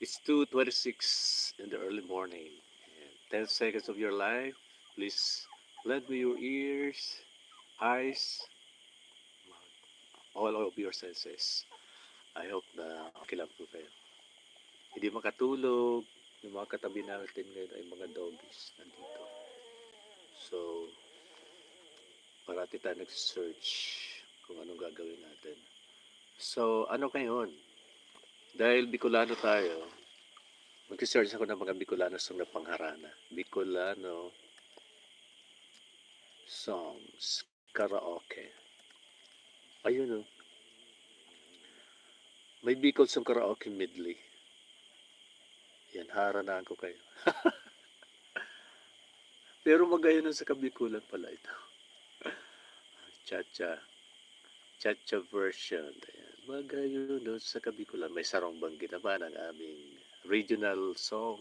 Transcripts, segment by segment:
It's 2:26 in the early morning. And 10 seconds of your life. Please lend me your ears, eyes, all of your senses. I hope na okay lang po kayo. Hindi makatulog, yung mga katabi natin ngayon ay mga doggies nandito. So, parati tayo nag-search kung anong gagawin natin. So, ano ngayon? Dahil Bicolano tayo, mag-search ako ng mga Bicolano song na pangharana. Bicolano songs, karaoke. Ayun o, may Bicol song karaoke medley. Yan, haranaan ko kayo. Pero magayon sa kabikulan pala ito. Cha-cha. Cha-cha version. Ayan. Magayon sa kabikulan. May sarong banggit naman ang aming regional song.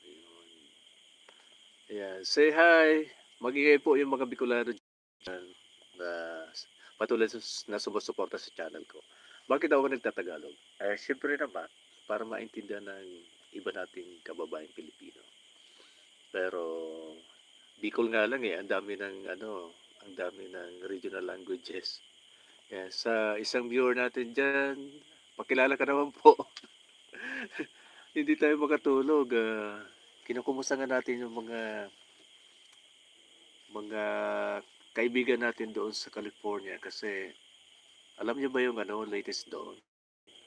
Ayun. Ayan. Say hi. Magigay po yung mga Bicolano dyan na patuloy na sumusuporta sa channel ko. Bakit ako nagtatagalog? Siyempre naman, para maintindihan ng iba nating kababaeng Pilipino. Pero Bicol nga lang ang dami ng ang dami ng regional languages. Yan, sa isang viewer natin diyan, pakilala ka naman po. Hindi tayo makatulog. Kinukumusta nga natin yung mga kaibigan natin doon sa California kasi alam niyo ba yung latest doon?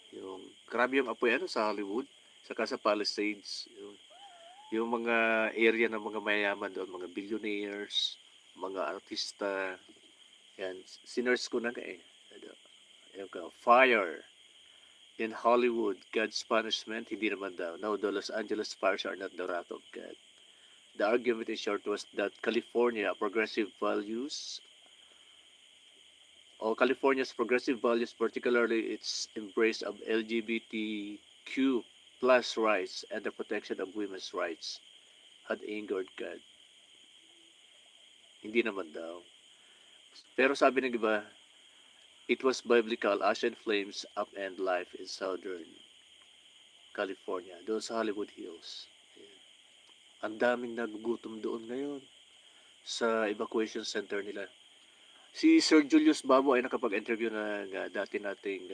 Yung grabe yung apoy sa Hollywood, saka sa Palisades, yung mga area ng mga mayayaman doon, mga billionaires, mga artista, yan, sinners ko na ano, yung fire in Hollywood, God's punishment, hindi naman daw. No, the Los Angeles fires are not the wrath of God. The argument in short was that progressive values, or California's progressive values, particularly its embrace of LGBTQ plus rights and the protection of women's rights, had angered God. Hindi naman daw. Pero sabi ng iba, it was biblical as in flames upend life in Southern California, doon sa Hollywood Hills. Ayan. Ang daming nagugutom doon ngayon sa evacuation center nila. Si Sir Julius Babo ay nakapag-interview ng dati nating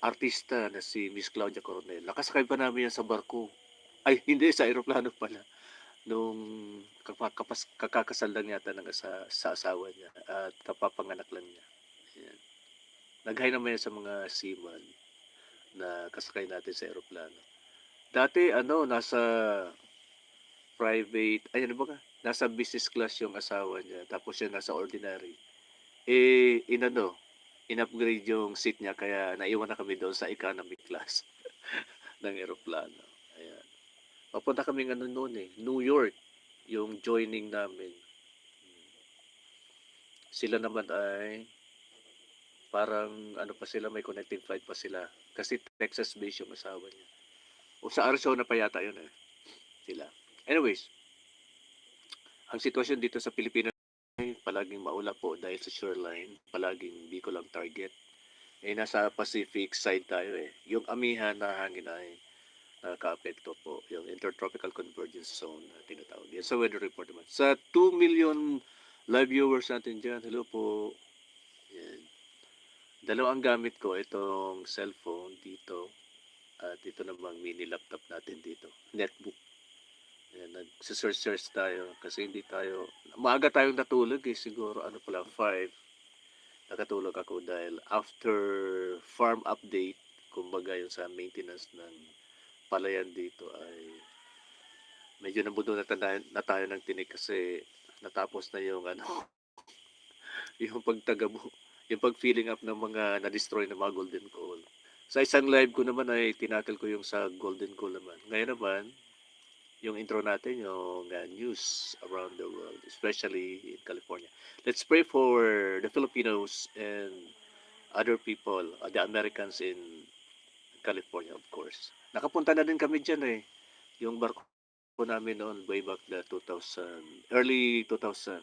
artista na si Miss Claudia Coronel. Nakasakay pa namin yan sa barko. Ay, hindi, sa aeroplano pala. Nung kakakasal lang yata sa asawa niya at kapapanganak lang niya. Ayan. Nag-hi naman yan sa mga seaman na kasakay natin sa aeroplano. Dati, nasa private, ay ano ba ka? Nasa business class yung asawa niya, tapos siya nasa ordinary. In-upgrade yung seat niya, kaya naiwan na kami doon sa economy class ng aeroplano. Ayan. Papunta kami noon New York, yung joining namin. Sila naman ay parang pa sila, may connecting flight pa sila. Kasi Texas based yung asawa niya. O sa Arizona pa yata yun sila. Anyways, ang sitwasyon dito sa Pilipinas ay palaging maula po dahil sa shoreline, palaging Bicol ang target. Nasa Pacific side tayo Yung amihan na hangin ay nakaka-apekto po. Yung Intertropical Convergence Zone na tinatawag. Yan sa weather report naman. Sa 2 million live viewers natin dyan, hello po. Yan. Dalawang gamit ko, itong cellphone dito at ito namang mini laptop natin dito. Netbook. Ayan, nag-search tayo kasi hindi tayo, maaga tayong natulog siguro pala 5. Nakatulog ako dahil after farm update, kumbaga yung sa maintenance ng palayan dito ay medyo nabudo na tayo ng tinik kasi natapos na yung yung pagtagabo, yung pag-filling up ng mga na-destroy na mga golden coal. Sa isang live ko naman ay tinakil ko yung sa golden coal naman. Ngayon naman, yung intro natin, yung news around the world, especially in California. Let's pray for the Filipinos and other people, the Americans in California, of course. Nakapunta na din kami dyan yung barko namin noon, way back the 2000, early 2000.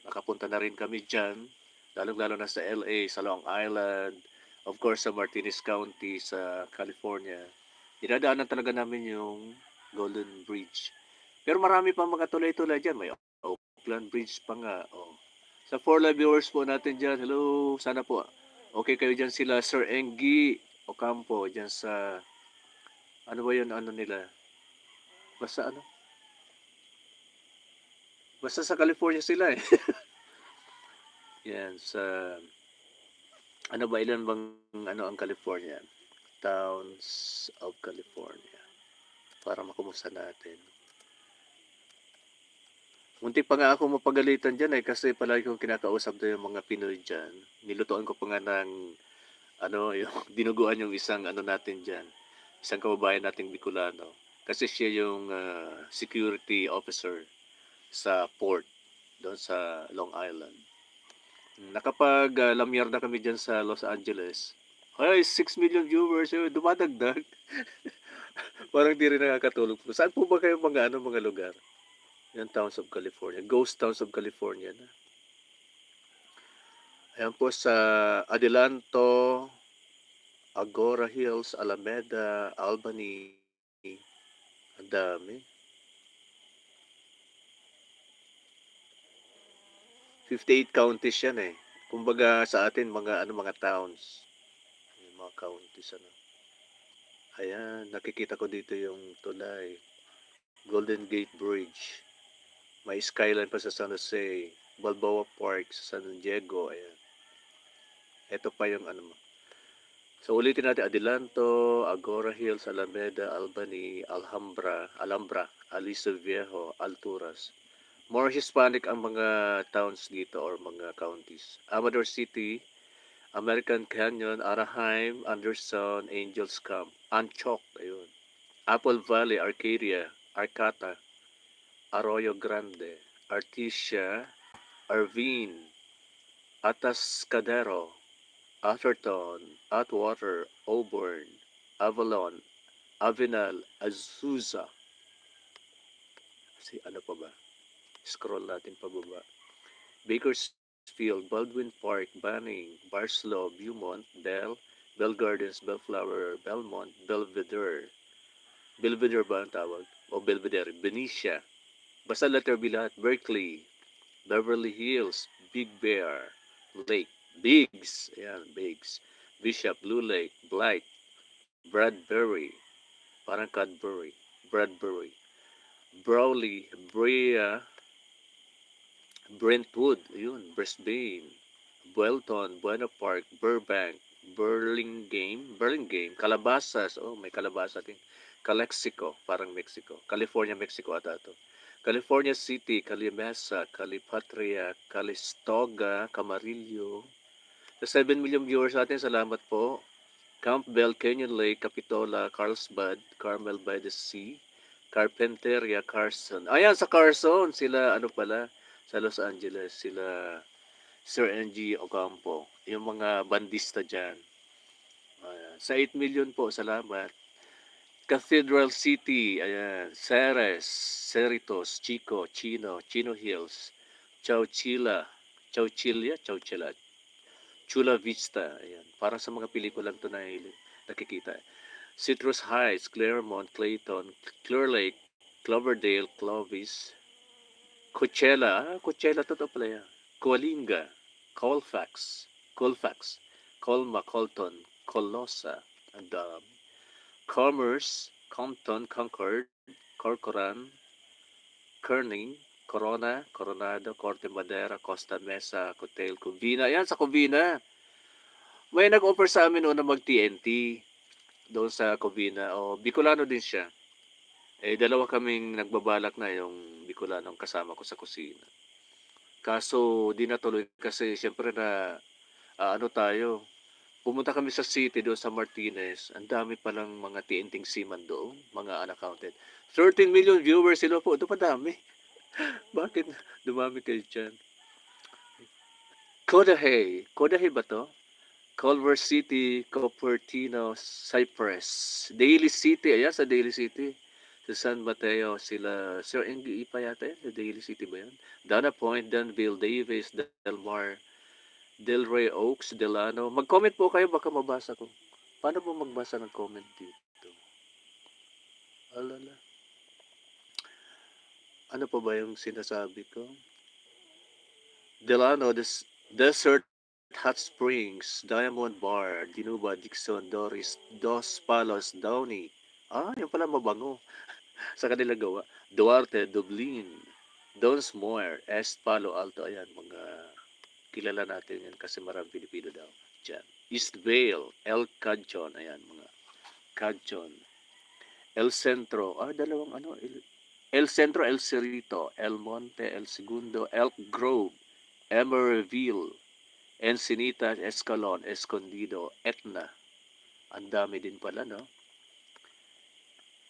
Nakapunta na rin kami dyan, lalong-lalo na sa LA, sa Long Island, Of course, sa Martinez County sa California, dinadaanan talaga namin yung Golden Bridge. Pero marami pang mga tulay-tulay dyan. May Oakland Bridge pa nga. Oh. Sa 4 live viewers po natin dyan, hello, sana po okay kayo dyan sila Sir Engi Ocampo dyan sa, ano ba yun, ano nila? Basta ano? Basta sa California sila eh. Yan, sa, ano ba, ilan bang, ano ang California? Towns of California. Para makumusta natin. Muntik pa nga ako mapagalitan dyan eh kasi palagi kong kinakausap doon yung mga Pinoy dyan. Nilutuan ko pa nga ng ano, yung dinuguan yung isang ano natin dyan. Isang kababayan nating Bicolano. Kasi siya yung security officer sa port doon sa Long Island. Nakapag lamyar na kami dyan sa Los Angeles. Ay, 6 million viewers, dumadagdag. Parang di rin nakakatulog po. Saan po ba kayo mga ano, mga lugar? Yan, towns of California. Ghost towns of California na. Ayan po sa Adelanto, Agora Hills, Alameda, Albany. Ang dami. 58 counties yan eh. Kumbaga sa atin, mga ano, mga towns. Yung mga counties ano. Ayan, nakikita ko dito yung tulay. Golden Gate Bridge. May skyline pa sa San Jose. Balboa Park sa San Diego. Ayan. Ito pa yung ano mo. So ulitin natin, Adelanto, Agora Hills, Alameda, Albany, Alhambra, Aliso Viejo, Alturas. More Hispanic ang mga towns dito or mga counties. Amador City, American Canyon, Anaheim, Anderson, Angels Camp, Anchok, ayun. Apple Valley, Arcadia, Arcata, Arroyo Grande, Artesia, Arvin, Atascadero, Atherton, Atwater, Auburn, Avalon, Avenal, Azusa. Si ano pa ba? Scroll natin pababa. Bakersfield, Baldwin Park, Banning, Barslow, Beaumont, Bell Gardens, Bellflower, Belmont, Belvedere. Belvedere ba ang tawag? O Belvedere? Benicia. Basta letter B lahat. Berkeley, Beverly Hills, Big Bear, Lake, Biggs. Ayan, Biggs. Bishop, Blue Lake, Blight, Bradbury. Parang Cadbury. Bradbury. Brawley, Brea, Brentwood, yun, Brisbane, Buelton, Buena Park, Burbank, Burlingame, Calabasas, oh, may Calabasas din. Calexico, parang Mexico. California, Mexico ata to. California City, Calimesa, Calipatria, Calistoga, Camarillo. Sa 7 million viewers natin, salamat po. Campbell, Canyon Lake, Capitola, Carlsbad, Carmel by the Sea, Carpinteria, Carson. Ayan, sa Carson, sila ano pala, sa Los Angeles, sila Sir N.G. Ocampo, yung mga bandista dyan. Ayan. Sa 8 million po, salamat. Cathedral City, ayan, Ceres, Cerritos, Chico, Chino Hills, Chowchilla, Chowchilla, Chula Vista, ayan. Parang sa mga pelikulang to na nakikita. Citrus Heights, Claremont, Clayton, Clear Lake, Cloverdale, Clovis, Coachella, totoo pala yan. Coalinga, Colfax, Colma, Colton, Colosa, and Commerce, Compton, Concord, Corcoran, Kerning, Corona, Coronado, Corte Madera, Costa Mesa, Cotail, Covina. Yan, sa Covina. May nag-offer sa amin noon na mag-TNT doon sa Covina. O, Bicolano din siya. Eh, dalawa kaming nagbabalak na yung Bicolano kasama ko sa kusina. Kaso, di natuloy kasi siyempre na ano tayo, pumunta kami sa city doon sa Martinez. Ang dami palang mga TNT seaman doon, mga unaccounted. 13 million viewers sila po. Ito pa dami. Bakit dumami kayo dyan? Kodahay ba to? Culver City, Cupertino, Cypress. Daly City, ayan sa Daly City. Sa San Mateo, sila, Sir Engi pa yata yan, sa Daly City ba yan? Dana Point, Danville, Davis, Del Mar, Delray Oaks, Delano. Mag-comment po kayo, baka mabasa ko. Paano po magbasa ng comment dito? Alala. Ano pa ba yung sinasabi ko? Delano, Desert Hot Springs, Diamond Bar, Dinuba, Dixon, Doris, Dos Palos, Downey. Yung pala mabango sa kanila gawa. Duarte, Dublin, Donsmore, East Palo Alto. Ayan, mga kilala natin yan kasi marami Pilipino daw. Diyan. East Vale, El Cadjon. Ayan, mga Cadjon. El Centro. Dalawang ano. El Centro, El Cerrito, El Monte, El Segundo, Elk Grove, Emeryville, Encinitas, Escalon, Escondido, Etna. Ang dami din pala, no?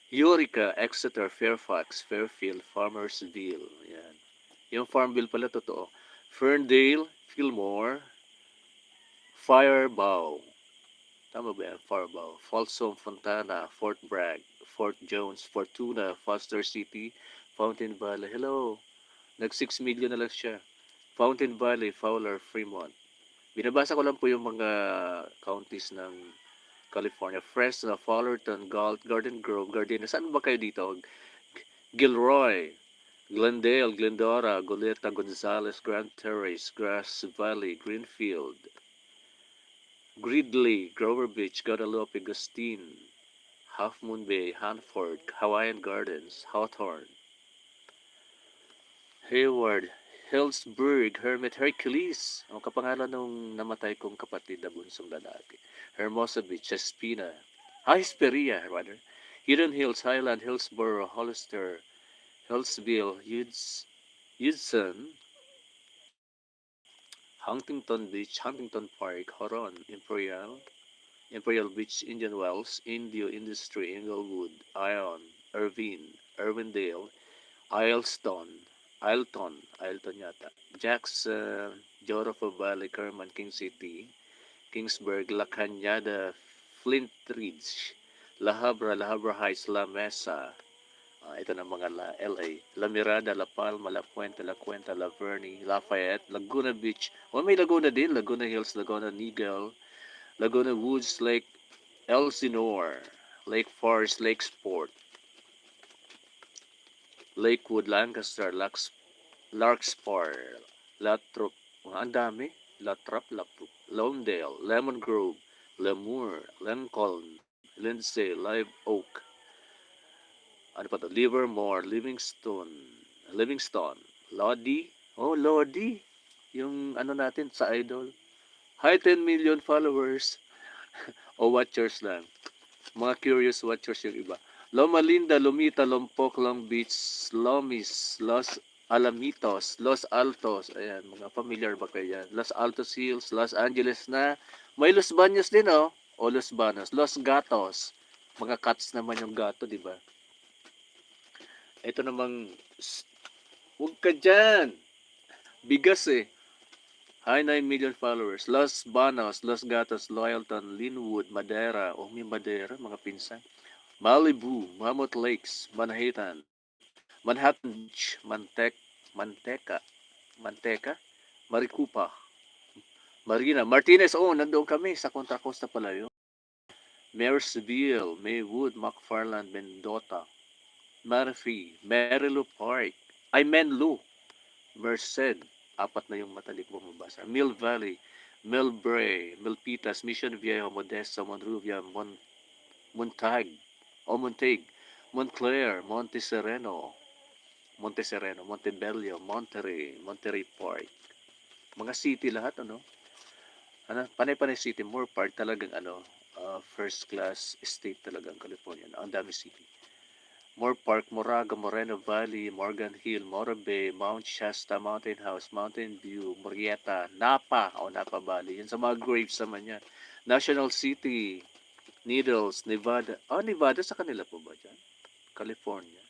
Eureka, Exeter, Fairfax, Fairfield, Farmersville. Yan. Yung Farmville pala totoo. Ferndale, Fillmore, Firebow. Tama ba yan? Firebow. Folsom, Fontana, Fort Bragg, Fort Jones, Fortuna, Foster City, Fountain Valley. Hello. Nag 6 million na lang siya. Fountain Valley, Fowler, Fremont. Binabasa ko lang po yung mga counties ng California. Fresno, Fullerton, Galt, Garden Grove, Gardena. Saan ba kayo dito? Gilroy, Glendale, Glendora, Goleta, Gonzales, Grand Terrace, Grass Valley, Greenfield, Gridley, Grover Beach, Guadalupe, Gustine, Half Moon Bay, Hanford, Hawaiian Gardens, Hawthorne, Hayward, Hillsburg, Hermit, Hercules. Ang kapangalan nung namatay kong kapatid na bunsong lalaki. Hermosa Beach, Espina, Hesperia, rather. Hidden Hills, Highland, Hillsboro, Hollister, Hillsville, Hudson, Huntington Beach, Huntington Park, Horon, Imperial Beach, Indian Wells, Indio Industry, Inglewood, Ion, Irvine, Irwindale, Ileton yata, Jackson, Joropo Valley, Kerman, King City, Kingsburg, La Cañada, Flint Ridge, La Habra Heights, La Mesa. Ito na mga LA. La Mirada, La Palma, La Puente, La Cuenta, La Verne, Lafayette, Laguna Beach. May Laguna din. Laguna Hills, Laguna Niguel, Laguna Woods, Lake Elsinore, Lake Forest, Lake Sport, Lakewood, Lancaster, Larkspur, Latrop, ang dami. Latrop, Lawndale, Lemon Grove, Lemoore, Lincoln, Lindsay, Live Oak, ano pa to? Livermore, Livingston, Lodi. Lodi. Yung ano natin sa Idol. Hi, 10 million followers. O watchers lang. Mga curious watchers yung iba. Loma Linda, Lumita, Lompok, Long Beach, Lomis, Los Alamitos, Los Altos. Ayan, mga familiar ba kayo yan? Los Altos Hills, Los Angeles na. May Los Baños din, oh. O Los Banos. Los Gatos. Mga cats naman yung gato, di ba? Ito namang, huwag ka dyan. Bigas eh. High 9 million followers. Los Banos, Los Gatos, Loyalton, Linwood, Madera. May Madera, mga pinsan. Malibu, Mammoth Lakes, Manhattan Beach, Manteca, Maricopa, Marina, Martinez. Nandoon kami sa Contra Costa pala yun. Marysville, Maywood, McFarland, Mendota, Menifee, Menlo Park, Menlo, Merced, apat na yung matalik mo mabasa. Mill Valley, Millbrae, Milpitas, Mission Viejo, Modesto, Monrovia, Montague, Montclair, Montebello, Monterey Park. Mga city lahat, ano? Panay-panay city, more part talagang first class state talagang California. Ang dami city. Moore Park, Moraga, Moreno Valley, Morgan Hill, Mora Bay, Mount Shasta, Mountain House, Mountain View, Murrieta, Napa Valley. Yan sa mga graves naman yan. National City, Needles, Nevada. Nevada sa kanila po ba dyan? California.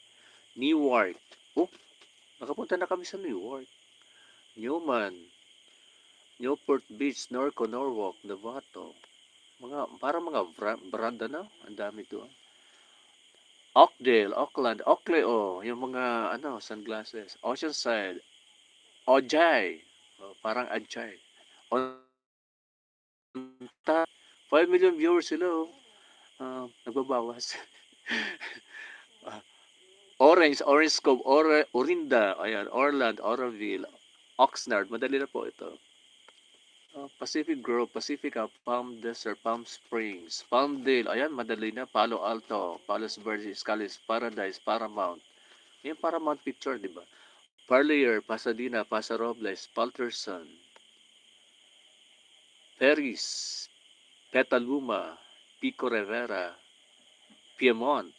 Newark. Nakapunta na kami sa Newark. Newman, Newport Beach, Norwalk, Novato. Parang mga brand ang dami doon. Oakdale, Oakland, yung mga sunglasses. Oceanside, Ojai, parang Ajay. 5 million viewers sila, oh. Nagbabawas. Ah, Orange Cove, Orinda, ayan, Orland, Oroville, Oxnard, madali na po ito. Pacific Grove, Pacifica, Palm Desert, Palm Springs, Palmdale, ayan, madali na, Palo Alto, Palos Verdes, Calis, Paradise, Paramount. Yung Paramount Picture, di ba? Parlier, Pasadena, Paso Robles, Palterson, Ferris, Petaluma, Pico Rivera, Piedmont.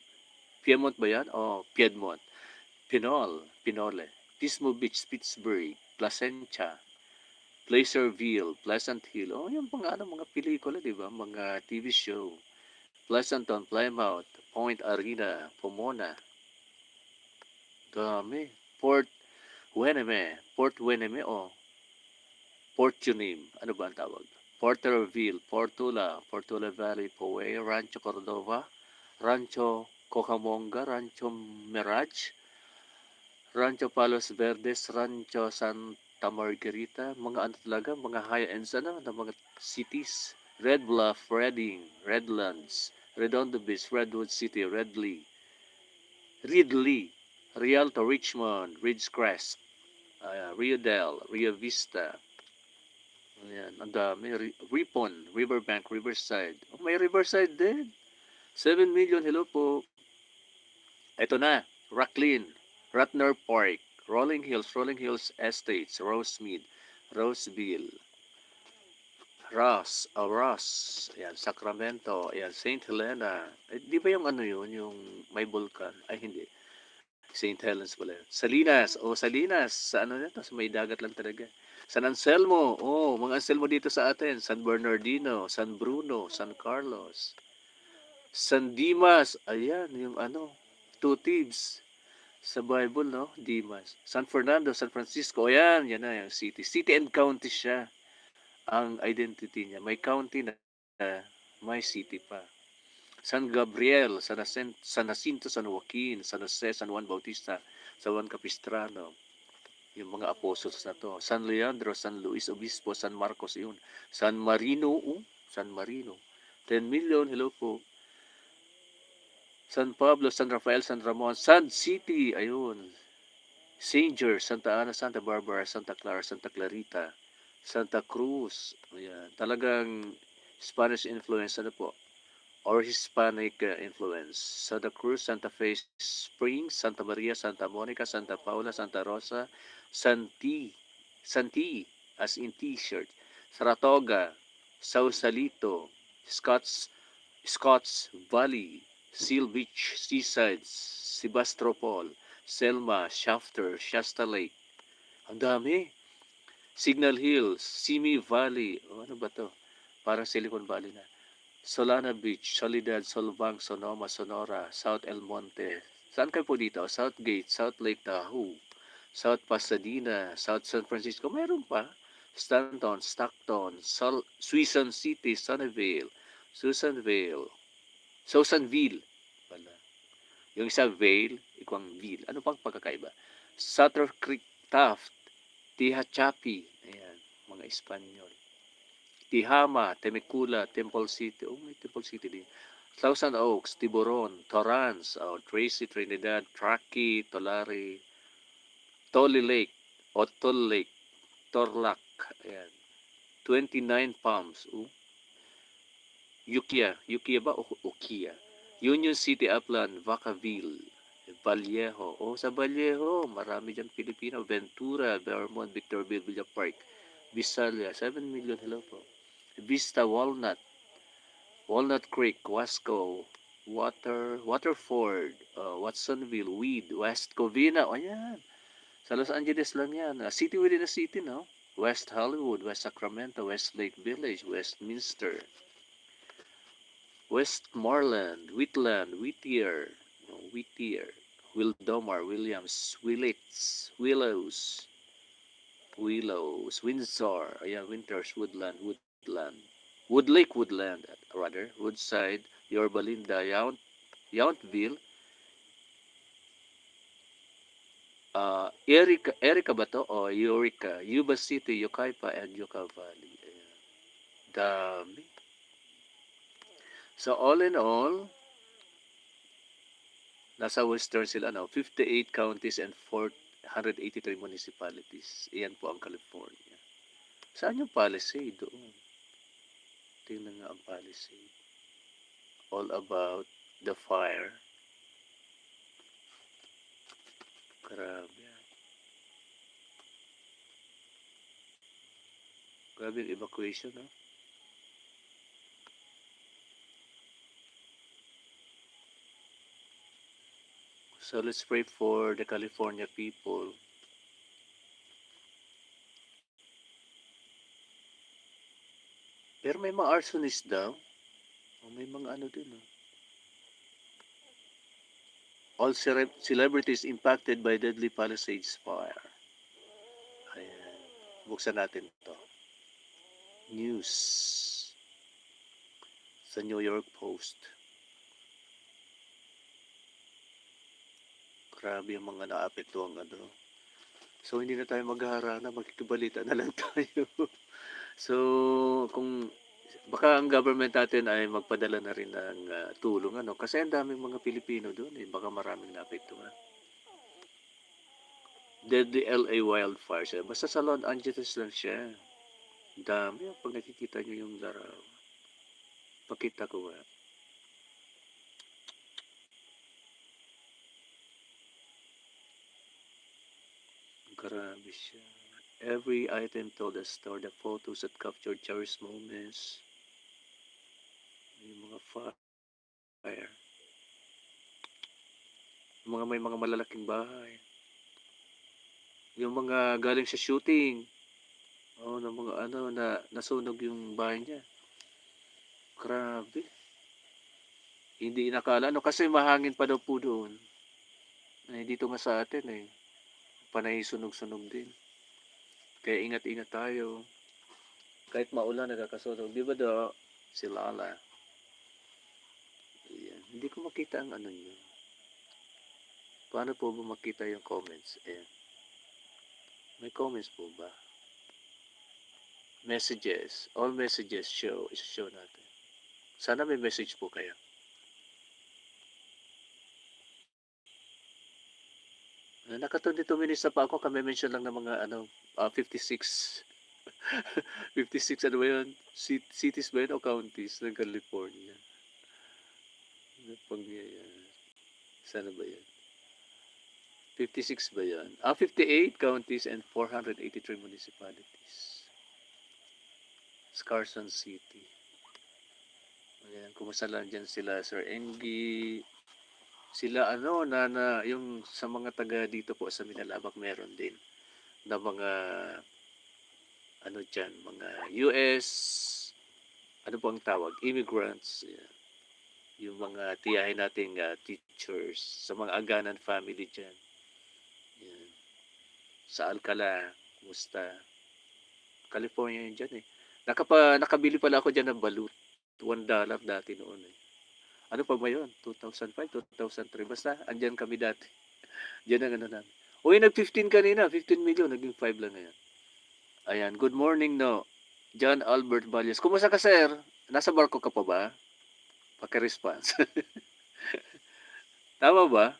Piedmont ba yan? O Piedmont. Pinole, Pismo Beach, Pittsburgh, Placentia, Placerville, Pleasant Hill. Oh, yung mga pelikula, di ba? Mga TV show. Pleasanton, Plymouth, Point Arena, Pomona. Dami. Port Weneme o Portunim. Ano ba ang tawag? Porterville, Portola Valley, Poway, Rancho Cordova, Rancho Cocamonga, Rancho Mirage, Rancho Palos Verdes, Rancho Santa Margarita, mga ano talaga, mga high-ends na mga cities. Red Bluff, Redding, Redlands, Redondo Beach, Redwood City, Ridley, Rialto, Richmond, Ridgecrest, Rio Del, Rio Vista. Ayan, ang dami. Ripon, Riverbank, Riverside. Oh, may Riverside din. 7 million, hello po. Ito na, Racklin, Ratner Park, Rolling Hills Estates, Rosemead, Roseville, Ross, ayan, Sacramento, ayan, St. Helena. Di ba yung ano yun, yung may vulkan? Ay, hindi. St. Helens pala yun. Salinas. Sa ano na to? Sa may dagat lang talaga. San Anselmo. Mga Anselmo dito sa atin. San Bernardino, San Bruno, San Carlos. San Dimas. Ayan, yung ano, two thieves sa Bible, no? Dimas. San Fernando, San Francisco. Ayan, yan na yung city. City and county siya. Ang identity niya. May county na may city pa. San Gabriel, San Jacinto, San Joaquin, San Jose, San Juan Bautista, San Juan Capistrano, yung mga apostles na to. San Leandro, San Luis Obispo, San Marcos yun. San Marino. 10 million, hello po. San Pablo, San Rafael, San Ramon, San City, ayun. St. George, Santa Ana, Santa Barbara, Santa Clara, Santa Clarita, Santa Cruz. Ayan. Talagang Spanish influence ano po or Hispanic influence. Santa Cruz, Santa Fe Springs, Santa Maria, Santa Monica, Santa Paula, Santa Rosa, Santi, as in T-shirt, Saratoga, Sausalito, Scotts Valley, Seal Beach, Seaside, Sebastopol, Selma, Shafter, Shasta Lake. Ang dami. Signal Hills, Simi Valley. Ano ba to? Parang Silicon Valley na. Solana Beach, Soledad, Solvang, Sonoma, Sonora, South El Monte. Saan kayo po dito? Southgate, South Lake Tahoe, South Pasadena, South San Francisco. Meron pa. Stanton, Stockton, Suisun City, Susanville. Pala. Yung isa Vale, ikwang Ville. Ano pang pagkakaiba? Sutter Creek, Taft, Tehachapi. Ayan, mga Espanyol. Tihama, Temecula, Temple City. Oh, may Temple City din. Thousand Oaks, Tiburon, Torrance, Tracy, Trinidad, Truckee, Tulare, Tolly Lake, Otol Lake, Torlac, ayan. 29 Palms, Ukiah ba o Ukiah? Union City, Upland, Vacaville, Vallejo. Sa Vallejo, marami dyan Pilipino. Ventura, Vermont, Victorville, Villa Park, Visalia, 7 million, hello po. Vista, Walnut Creek, Wasco, Waterford, Watsonville, Weed, West Covina. Ayan. Sa Los Angeles lang yan. City within a city, no? West Hollywood, West Sacramento, Westlake Village, Westminster, Westmoreland, Whittier, Wildomar, Williams, Willows, Windsor, ayan, Winters, Woodland, rather, Woodside, Yorba Linda, Yountville, Erica ba to? O Eureka, Yuba City, Yucaipa, and Yucca Valley. Ayan. Dami. So all in all, nasa western sila, 58 counties and 483 municipalities. Iyan po ang California. Saan yung Palisade doon? Tingnan nga ang Palisade. All about the fire. Grabe. Grabe yung evacuation, ha? So let's pray for the California people. Pero may mga arsonist daw. O may mga ano din, no? All celebrities impacted by deadly Palisades fire. Ayan. Buksan natin to. News sa New York Post. Grabe yung mga naapektuhan ano. So hindi na tayo maghaharana, magkikibalita na lang tayo. So kung baka ang government natin ay magpadala na rin ng tulong ano kasi ang daming mga Pilipino doon baka maraming naapektuhan. Deadly LA wildfire siya. Basta sa Los Angeles lang siya. Dami pag nakikita nyo yung laraw. Pakita ko nga. Grabe siya. Every item told a story. The photos that captured cherished moments. Yung mga fire. May mga malalaking bahay. Yung mga galing sa shooting. Ng mga na nasunog yung bahay niya. Grabe. Hindi inakala. Kasi mahangin pa daw po doon. Dito nga sa atin panay sunog-sunog din. Kaya ingat-ingat tayo. Kahit maulan, nagkakasunog. Di ba daw? Si Lala. Ayan. Hindi ko makita ang nyo. Paano po ba makita yung comments? Ayan. May comments po ba? Messages. All messages show. Isa-show natin. Sana may message po kayo. Naka 22 minutes na pa ako. Kami mention lang ng mga 56. 56 ano ba yun? Cities ba yun o counties ng California? Sana ba yun? 56 ba yan? 58 counties and 483 municipalities. Carson City. Ayan, kumusta lang dyan sila, Sir Engie. Sila na yung sa mga taga dito po sa Minalabak meron din na mga dyan, mga US, ano po ang tawag? Immigrants. Ayan. Yung mga tiyahin nating teachers sa mga Aganan family dyan. Ayan. Sa Alcala, kumusta? California yun dyan nakabili pala ako dyan ng balut. $1 dati noon Ano pa ba yun? 2005, 2003. Basta, andyan kami dati. Diyan ang namin. Uy, nag-15 kanina. 15 million. Naging 5 lang ngayon. Ayan. Good morning, no. John Albert Valles. Kumusta ka, sir? Nasa barko ka pa ba? Paki-response. Tama ba?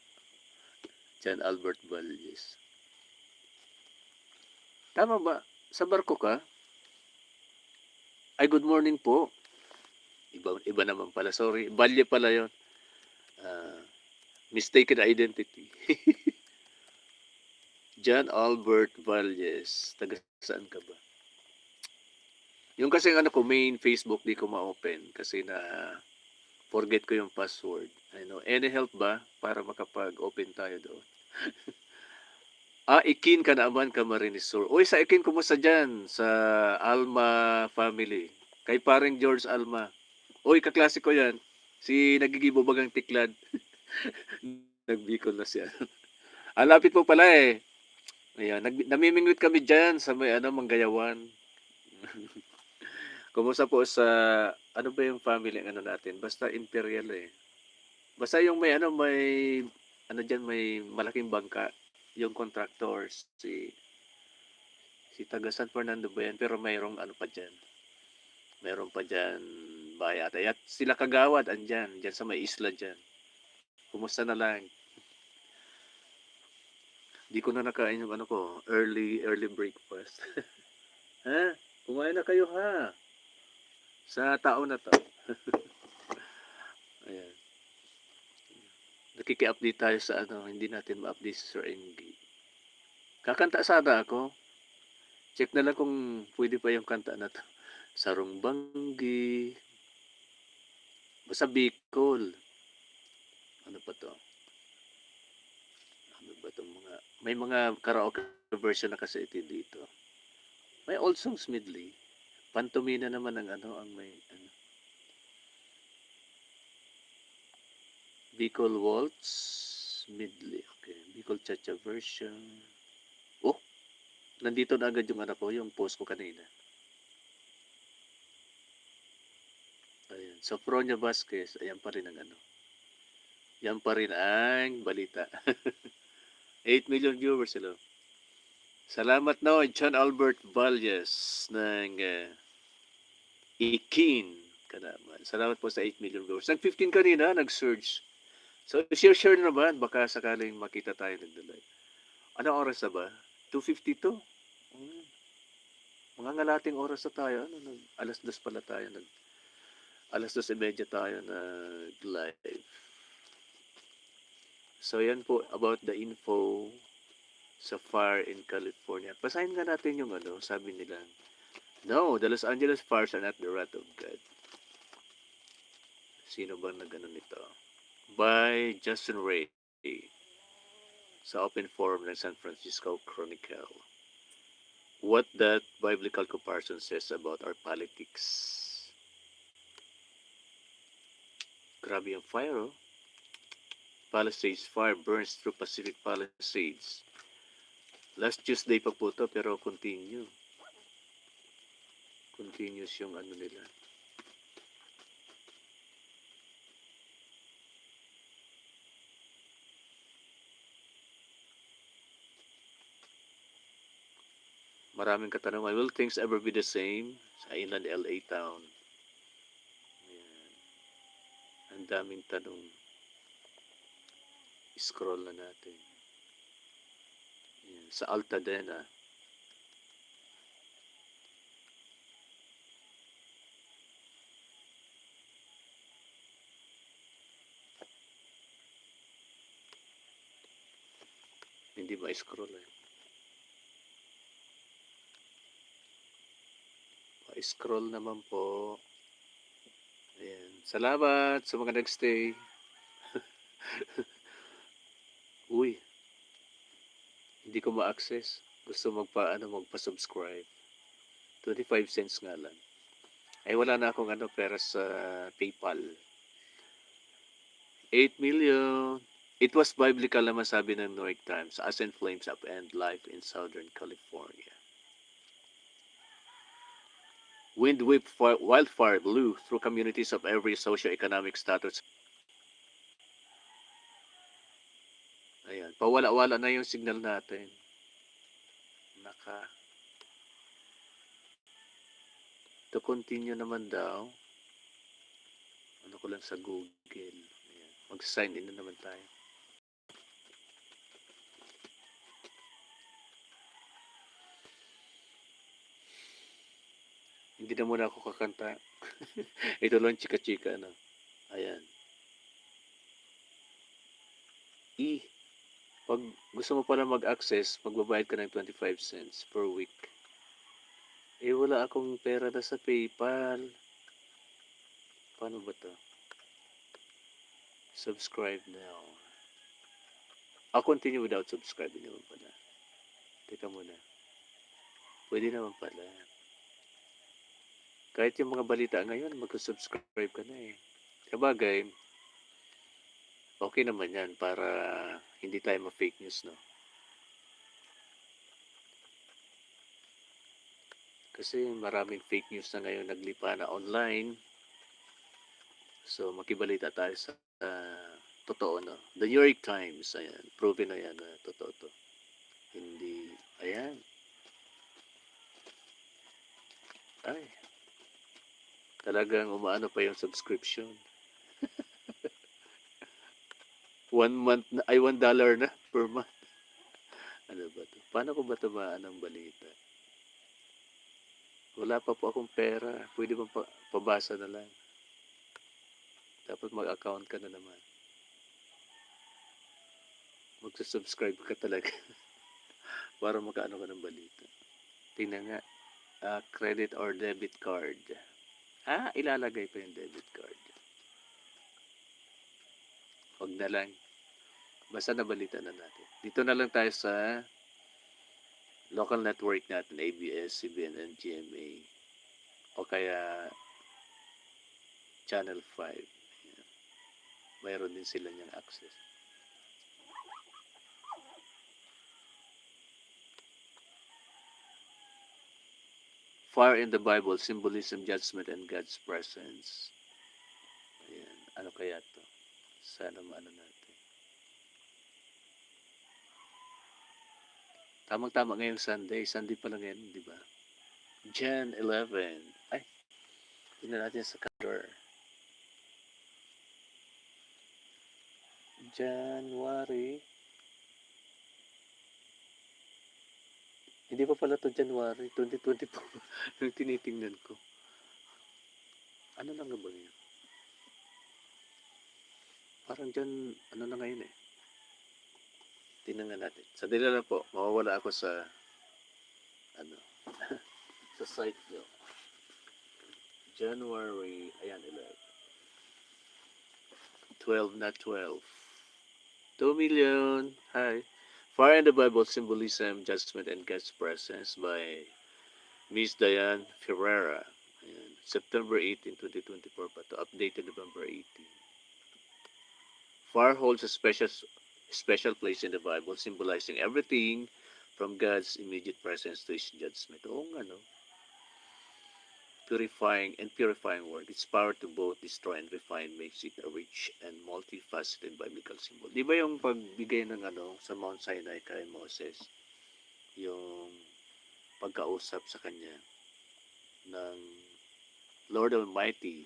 John Albert Valles. Tama ba? Sa barko ka? Ay, good morning po. Iba naman pala. Sorry. Balye pala yon. Mistaken identity. John Albert Valles. Taga saan ka ba? Yung kasi ko, main Facebook, di ko ma-open. Kasi forget ko yung password. Any help ba para makapag-open tayo doon? Ikin ka naman ka Marinisor. Uy, sa Ikin, kumusta dyan? Sa Alma family. Kay paring George Alma. Uy, kaklase ko yan. Si nagigibo bagang tiklad. Nagbikol na siya. Lapit mo pala Ayan, namimingwit kami dyan sa may Manggayawan. Kumusta po sa, ano ba yung family natin? Basta Imperial Basta yung may dyan, may malaking bangka. Yung contractors, si taga San Fernando ba yan? Pero mayroong pa dyan. Meron pa diyan bahay ata. At sila Kagawad andyan, diyan sa may isla diyan. Kumusta na lang? Di ko na nakain yung ano ko, early breakfast. Ha? Kumain na kayo ha. Sa taon na to. Ayan. Nakiki-update tayo sa ano, hindi natin ma-update si Sir MG. Kakanta sana ako. Check na lang kung pwede pa yung kanta na to. Sarong Banggi. Basta Bicol. Ano pa to? Ano ba itong mga... May mga karaoke version na kasi ito dito. May old songs medley. Pantomina naman ang ano, ang may... Ano, Bicol Waltz medley. Okay. Bicol Cha-Cha version. Oh, nandito na agad yung ano ko, yung post ko kanina. Ayan. Sophronia Vasquez, ayan pa rin ang ano. Yan pa rin ang balita. 8 million viewers sila. Salamat no, John Albert Valles ng Ikin. Kanaman. Salamat po sa 8 million viewers. Nag 15 kanina, nag-surge. So, share naman. Baka sakaling makita tayo nagdalay. Anong oras na ba? 2:52? Hmm. Mga ngalating oras na tayo. Ano, alas 2 pala tayo. Alas 2:30 tayo nag-live. So, yan po about the info sa fire in California. Basahin nga natin yung ano, sabi nila. No, the Los Angeles fires are not the wrath of God. Sino ba nag-ano nito? By Justin Ray sa Open Forum ng San Francisco Chronicle. What that biblical comparison says about our politics. Grabe yung fire, oh. Palisades fire burns through Pacific Palisades. Last Tuesday pa po to, pero continue. Continuous yung ano nila. Maraming katanungan. Will things ever be the same sa Inland LA town? Ayan. Ang daming tanong. Scroll na natin. Ayan. Sa Altadena. Hindi ma-scroll eh. Pa-scroll naman po. Ayan. Salamat sa mga nagstay. Uy, hindi ko ma-access. Gusto magpa-subscribe. 25 cents nga lang. Ay wala na akong ano pera sa PayPal. 8 million. It was biblical naman sabi ng New York Times. As in flames upend life in Southern California. Wind whip wildfire blew through communities of every socio-economic status. Ayan, pawala-wala na yung signal natin. To continue naman daw. Ano ko lang sa Google. Ayan, mag-sign in na naman tayo. Hindi na muna ako kakanta. Ito lang chika-chika, ano. Ayan. Pag gusto mo pala mag-access, magbabayad ka ng 25 cents per week. Eh, wala akong pera na sa PayPal. Paano ba to? Subscribe now. I'll continue without subscribing naman pala. Teka muna. Pwede naman pala. Kahit yung mga balita ngayon, mag-subscribe ka na eh. Kabagay, okay naman yan para hindi tayo ma-fake news, no? Kasi maraming fake news na ngayon naglipa na online. So, makibalita tayo sa totoo, no? The New York Times, ayan, proven na yan na totoo to. Hindi, ayan. Ay. Talagang umaano pa yung subscription. 1 month na, ay $1 na per month. Ano ba 'to? Paano ko ba 'to maanong balita? Wala pa po akong pera. Pwede bang pabasa na lang? Dapat mag-account ka na naman. Magsa-subscribe ka talaga para makaano ka ng balita. Tingnan nga, credit or debit card. Ilalagay pa yung debit card. Huwag na lang. Basta nabalita na natin. Dito na lang tayo sa local network natin, ABS-CBN and GMA. O kaya Channel 5. Ayan. Mayroon din sila niyang access. Fire in the Bible, symbolism, judgment, and God's presence. Ayan. Ano kaya to? Sana maano natin. Tamang-tama ngayong Sunday. Sunday pa lang ngayon, di ba? Jan 11. Ay, tingnan natin sa calendar. January. Hindi pa pala to January 2024. Nung tinitingnan ko. Ano lang ba yun? Parang dyan, ano na ngayon eh. Tingnan natin. Sa dila na po, mawawala ako sa, ano, sa site nyo. January, ayan, 12 na 12. 2 million. Hi. Fire in the Bible, Symbolism, Judgment, and God's Presence by Miss Diane Ferreira. Ayan. September 18, 2024 pa to. Updated November 18. Fire holds a special place in the Bible, symbolizing everything from God's immediate presence to His judgment. Oo nga, no? Purifying work. Its power to both destroy and refine makes it a rich and multifaceted biblical symbol. Di ba yung pagbigay ng sa Mount Sinai kay Moses, yung pagkausap sa kanya ng Lord Almighty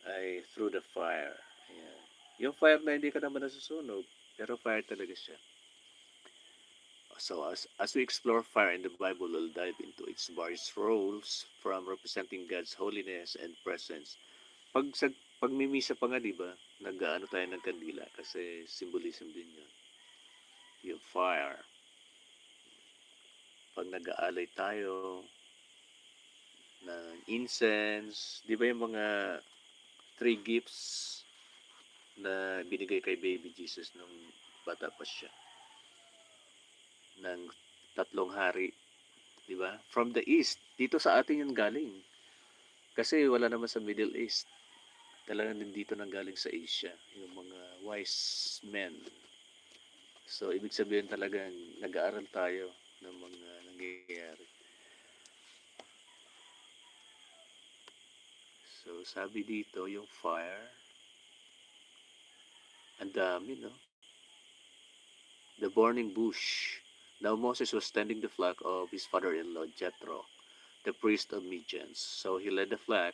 ay through the fire. Ayan. Yung fire na hindi ka naman nasusunog, pero fire talaga siya. So as we explore fire in the Bible, we'll dive into its various roles from representing God's holiness and presence. Pagmimisa pa nga, di ba, nag-aano tayo ng kandila kasi symbolism din yun. Yung fire. Pag nag-aalay tayo ng incense, di ba yung mga 3 gifts na binigay kay baby Jesus nung bata pa siya? Ng 3 hari, di ba? From the east, dito sa atin yung galing. Kasi wala naman sa Middle East. Talagang dito nang galing sa Asia, yung mga wise men. So, ibig sabihin talagang nag-aaral tayo ng mga nangyayari. So, sabi dito, yung fire, ang dami, no? The burning bush. Now Moses was tending the flock of his father-in-law Jethro, the priest of Midian. So he led the flock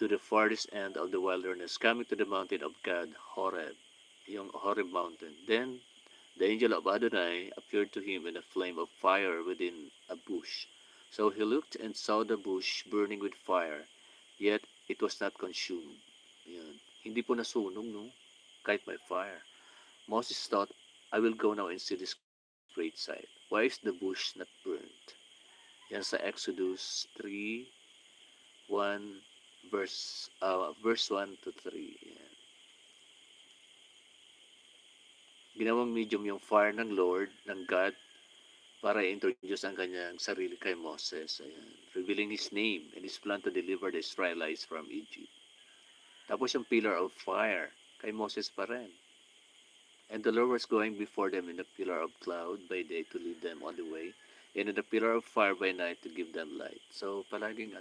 to the farthest end of the wilderness, coming to the mountain of God, Horeb, yung Horeb mountain. Then the angel of Adonai appeared to him in a flame of fire within a bush. So he looked and saw the bush burning with fire, yet it was not consumed. Yan. Hindi po nasunog, no? Kahit may fire. Moses thought, I will go now and see this great sight. Why is the bush not burnt? Yan sa Exodus 3, 1, verse 1 to 3. Yan. Ginawang medium yung fire ng Lord, ng God, para i-introduce ang kanyang sarili kay Moses. Ayan. Revealing His name and His plan to deliver the Israelites from Egypt. Tapos yung pillar of fire, kay Moses pa rin. And the Lord was going before them in a pillar of cloud by day to lead them on the way, and in a pillar of fire by night to give them light. So, palaging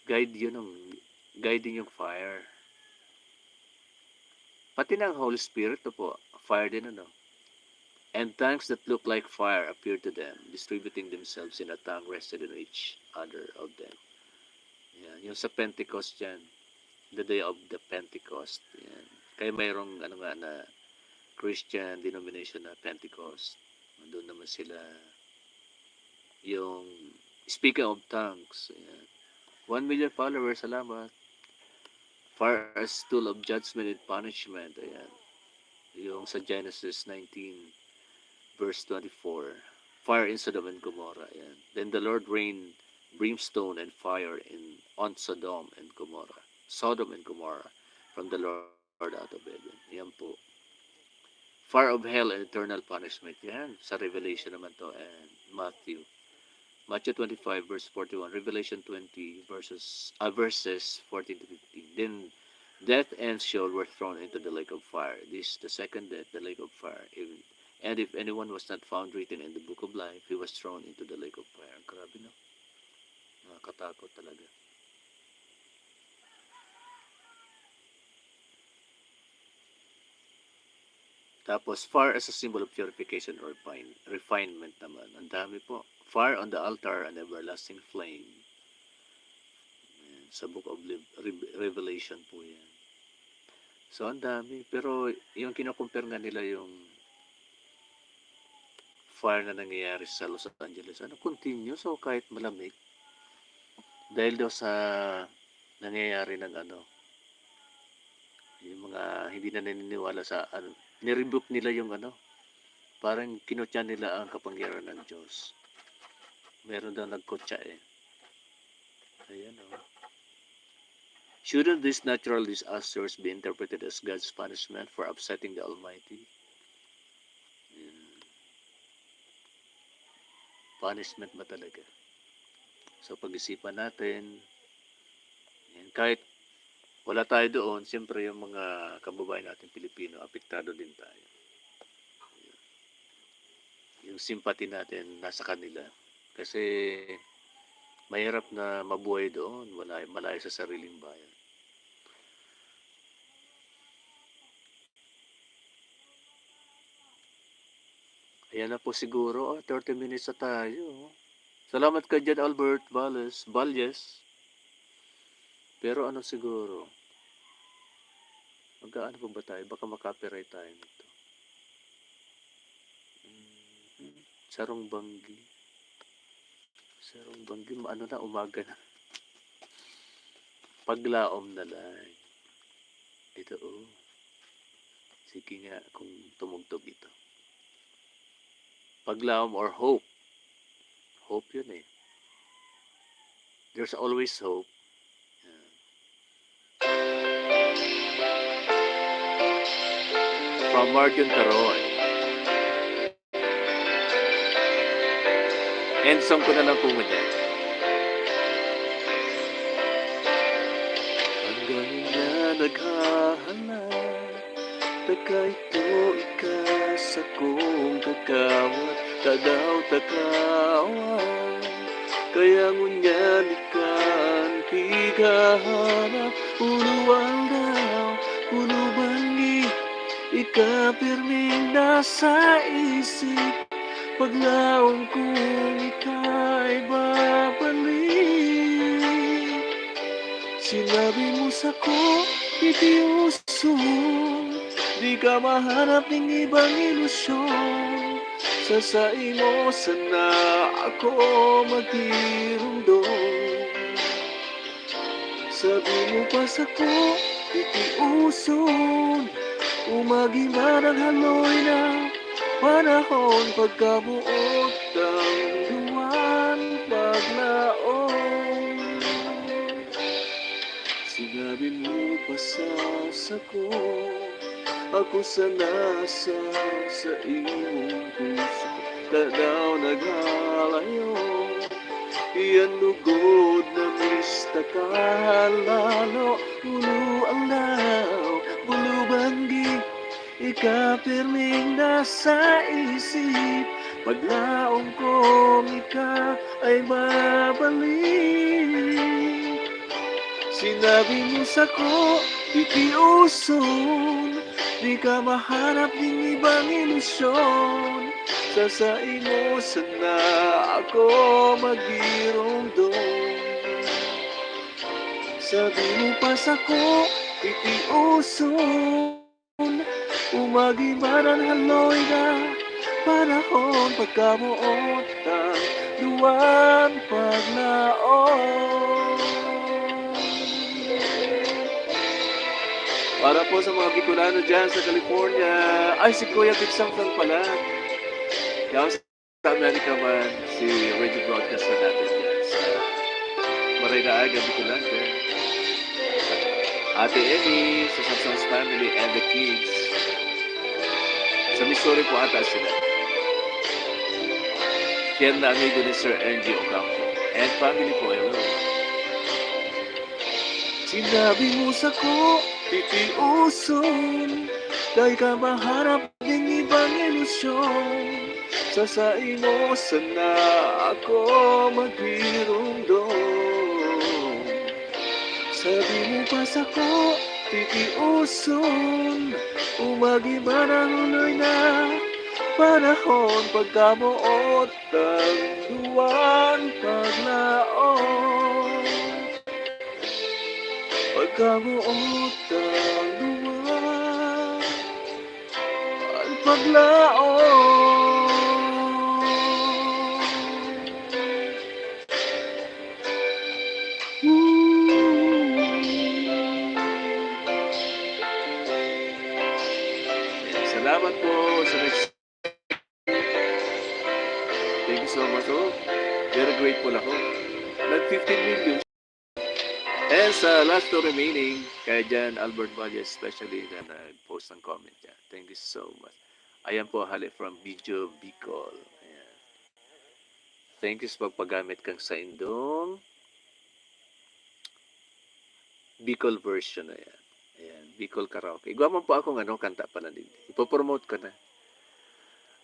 guiding yung fire. Pati ng Holy Spirit po, fire din And tongues that looked like fire appeared to them, distributing themselves in a tongue rested on each other of them. Yan. Yung sa Pentecost yan, the day of the Pentecost. Yan. Kaya mayroong ano nga na Christian denomination na Pentecost. Doon naman sila yung speaking of tongues. Yan. 1 million followers, salamat. Fire as tool of judgment and punishment. Ayan. Yung sa Genesis 19 verse 24. Fire in Sodom and Gomorrah. Ayan. Then the Lord rained brimstone and fire on Sodom and Gomorrah. Sodom and Gomorrah from the Lord out of heaven. Yan po. Fire of hell and eternal punishment. Yan. Sa Revelation naman to and Matthew. Matthew 25 verse 41. Revelation 20 verses 14 to 15. Then death and Sheol were thrown into the lake of fire. This is the second death, the lake of fire. And if anyone was not found written in the book of life, he was thrown into the lake of fire. Grabe, no? Nakakatakot talaga. Tapos, fire as a symbol of purification or refinement naman. Ang dami po. Fire on the altar, an everlasting flame. Yan, sa book of Revelation po yan. So, ang dami. Pero, yung kinocompare nga nila yung fire na nangyayari sa Los Angeles, continuous o kahit malamig. Dahil daw sa nangyayari ng yung mga hindi na naniniwala sa nirebuke nila yung parang kinutya nila ang kapangyarihan ng Diyos. Meron daw nagkutya eh. Ayan o. Shouldn't these natural disasters be interpreted as God's punishment for upsetting the Almighty? Punishment ba talaga? So pag-isipan natin, yan, kahit wala tayo doon, siyempre yung mga kababayan natin Pilipino, apektado din tayo. Yung sympathy natin nasa kanila. Kasi mahirap na mabuhay doon, malayo sa sariling bayan. Ayan na po siguro, 30 minutes na tayo. Salamat ka dyan, Albert Valles. Pero siguro, magkaano po ba tayo? Baka makapiright tayo nito. Sarong Banggi, umaga na. Paglaom na lang. Ito Sige nga kung tumugtog ito. Paglaom or hope. Hope yun eh. There's always hope. From Martin Taroy. End song ko na lang po muna. Hanggang na naghahanap, taka ito sa kong kakawat, takawan. Kaya ngunyan ikan tigahanap, uluwang daw, ulubangi, ikapirming nasa isip, paglaong kung ika'y babalik. Sinabi mo sa'ko, itiusun, di ka mahanap ng ibang ilusyon. Sasai mo sana ako magtirundong. Sabi mo pa sa'ko, itiusun, umagiman ang haloy na panahon, pagkabuot ng duwan, paglaon. Sinabi mo pa sa'ko, ako sana sa iyong puso, tanaw naghalayo. Iyan lugod na mista ka lalo, ulo ang law, bulubanggi, ikapirming nasa isip, paglaong kong ika ay babalik. Sinabi mo sa'ko, titiuson, di ka maharap ng ibang ilusyon. Sasain mo sana ako magirong-dong. Sabi mo pa sa'ko, titiuson, umagibaran haloy na panahon pagkamuot ang duwan paglaon. Para po sa mga Bicolano dyan sa California, ay si Kuya Tiksang lang pala. Yan sa Amerika man, si radio broadcaster natin dyan sa Maray na Aga, Bicolan. Ate Emmy, sa Samsung's family and the kids. Sa Missouri po ata sila. Yan na amigo ni Sir Angie Ocampo. And family po, hello. Sinabi mo sa'ko, titiuson, dahil ka maharap ng ibang ilusyon. Sasain mo sana ako maghirong-dong. Sabi mo pa sa'ko, titiuson, umagiman ang uloy na panahon pagkamuot ang duwan paglaon. Pagkamuot ang duwan paglaon. Salamat po sa next. Thank you so much. Oh, very grateful ako. Nag-15 million. And sa last two remaining, kaya dyan Albert Valle especially na nag-post ng comment dyan. Thank you so much. Ayan po, hali from Video Bicol. Ayan. Thank you sa pagpagamit kang sa indong Bicol version na yan. Ayan, Bicol Karaoke. Igawa mo po akong kanta pa na din. Ipopromote ko na.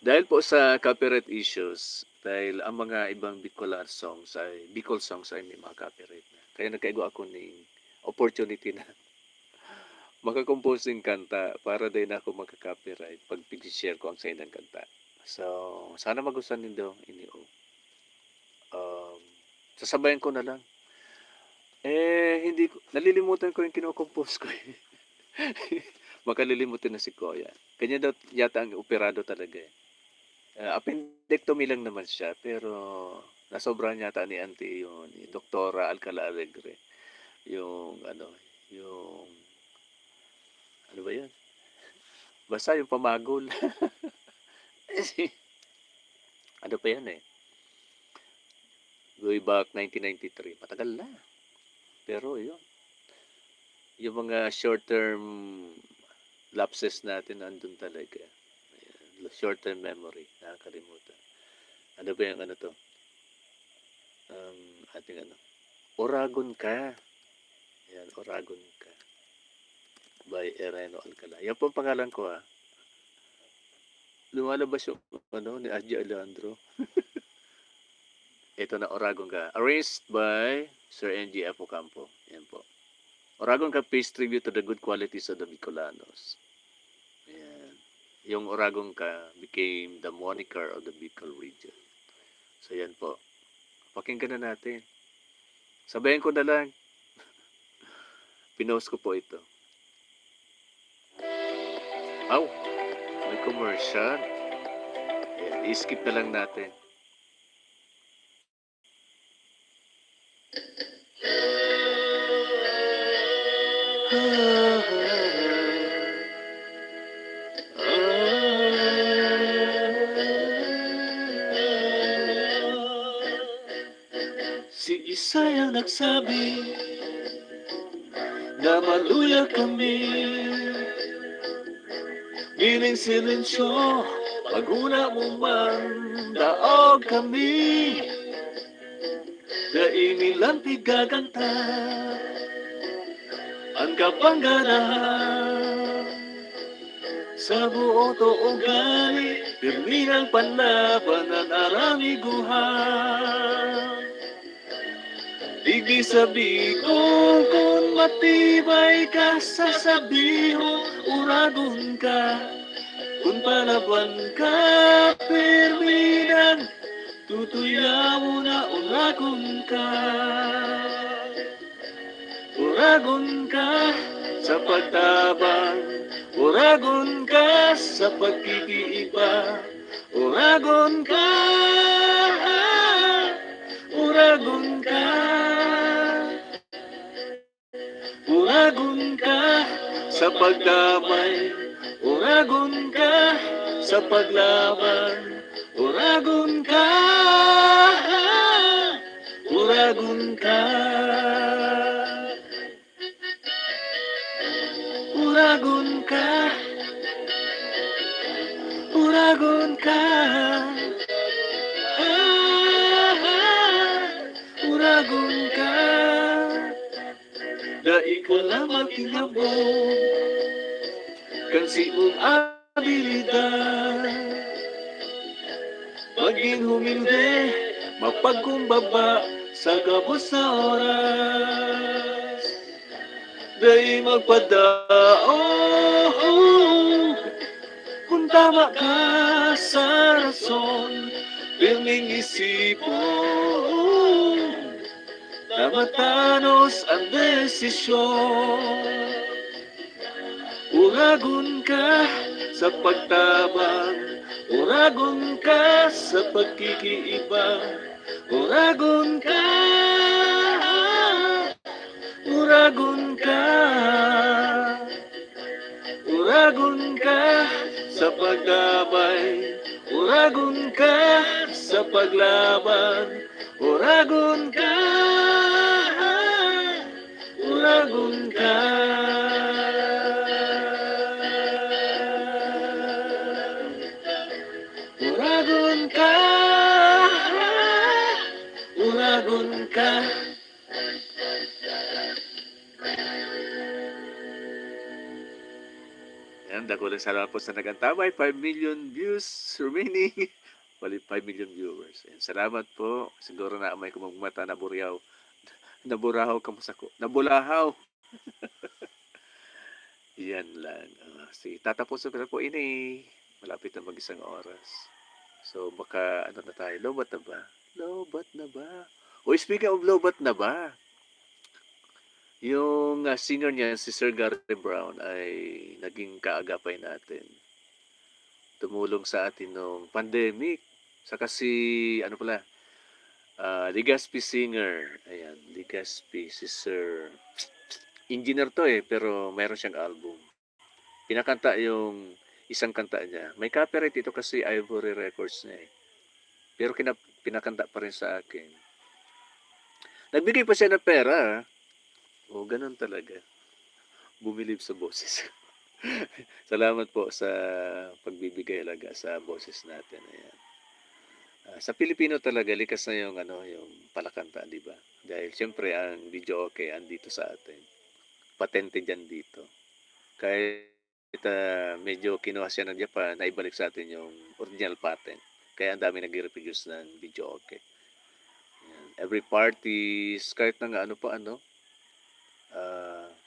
Dahil po sa copyright issues, dahil ang mga ibang Bicol songs ay may mga copyright na. Kaya nagkaigo ako ng opportunity na makakomposing kanta para din ako magka-copyright pag pig-share ko ang sa inang kanta. So, sana magustuhan nindo inyo. Sasabayan ko na lang. Nalilimutan ko yung kinokompose ko. Makalilimutan na si Kuya. Kanya daw yata ang operado talaga eh. Appendectomy lang naman siya, pero nasobrahan yata ni Auntie yun, ni Doktora Alcala Alegre. Yung ano ba yun? Basta yung pamagol. Ano pa yan eh? Way back 1993. Matagal na. Pero yun. Yung mga short-term lapses natin nandun talaga. Ayan. Short-term memory. Nakakalimutan. Ano ba yung to? Ating Oragon Ka. Ayan, Oragon Ka. By Ereno Alcala. Yan po ang pangalan ko Lumalabas yung ni Adja Alejandro. Ito na Oragon Ka. Arranged by Sir N.G. F. Ocampo. Yan po. Oragon Ka pays tribute to the good qualities of the Bicolanos. Ayan. Yung Oragon Ka became the moniker of the Bicol region. So yan po. Pakinggan na natin. Sabayan ko na lang. Pinost ko po ito. May commercial. Ayan, i-skip na lang natin. Si Isay ang nagsabi na maluya kami. Giling silensyo, pag-una mo man, daog kami. Dainilang tigaganta, ang kapangganahan. Sa buo to ugali, pirmi ng panlaban ang aramiguhan. Di Igdisabi ko kung matibay ka, sasabihin uragon ka. Kung palaban ka, perminan, tutuya mo na uragon ka. Uragon ka sa pagtabang, uragon ka sa pagkikiiba, uragon ka, uragon ka, uragon ka sa pagdamay, uragon ka sa paglaban, uragon ka, uragon ka. Uragon ka, uragon ka, uragon ka, dai ko lamang tinabong, kansi mong abilidad, maging humindi, mapagkumbaba sa gabos na oras, dai magpadaog, kung tama ka sa rason, pirming isipon, na matanos ang desisyon. Uragon ka sa pagtabang, uragon ka sa pagkikiiba, uragon ka, uragon ka, uragon ka sa pagdamay, uragon ka sa paglaban, uragon ka, uragon ka. Uragon ka, uragon ka. Yan, dako lang salamat po sa nagantabay. 5 million views remaining. Bali, 5 million viewers. Yan, salamat po. Siguro na may kumagmata na buryaw. Naburahaw ka mo sa ko. Nabulahaw. Yan lang. Sige, tatapusin ko na po ini. Malapit na mag-isang oras. So, baka ano na tayo? Lobat na ba? Lobat na ba? O, speaking of lobat na ba? Yung singer niya, si Sir Gary Brown, ay naging kaagapay natin. Tumulong sa atin nung pandemic. Saka si, ano pala, Legazpi singer. Ayan, Legazpi, si Sir. Engineer to pero mayroon siyang album. Pinakanta yung isang kanta niya. May copyright ito kasi Ivory Records niya Pero pinakanta pa rin sa akin. Nagbigay pa siya ng pera. O, ganun talaga. Bumilib sa boses. Salamat po sa pagbibigay alaga sa boses natin. Ayan. Sa Pilipino talaga likas na yung yung palakanta, di ba? Dahil siyempre ang video okay andito sa atin. Patente diyan dito. Kahit medyo kinuha siya ng Japan, naibalik sa atin yung original patent. Kaya ang dami nagre-reproduce ng video okay. Ayan. Every parties, kahit na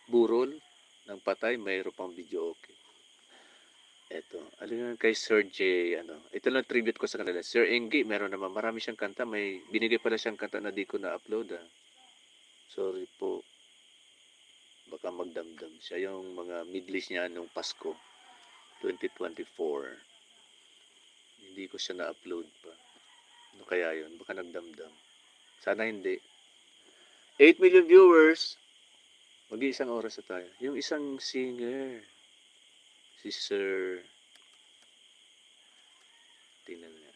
burol ng patay, mayroon pang video okay. Eto, alin kay Sir J, ito lang tribute ko sa kanila. Sir Engi, meron naman marami siyang kanta. May binigay pala siyang kanta na di ko na-upload. Sorry po. Baka magdamdam siya. Yung mga midlist niya nung Pasko, 2024. Hindi ko siya na-upload pa. Ano kaya yun? Baka nagdamdam. Sana hindi. 8 million viewers. Mag-iisang oras na tayo. Yung isang singer, si Sir, tingnan nga.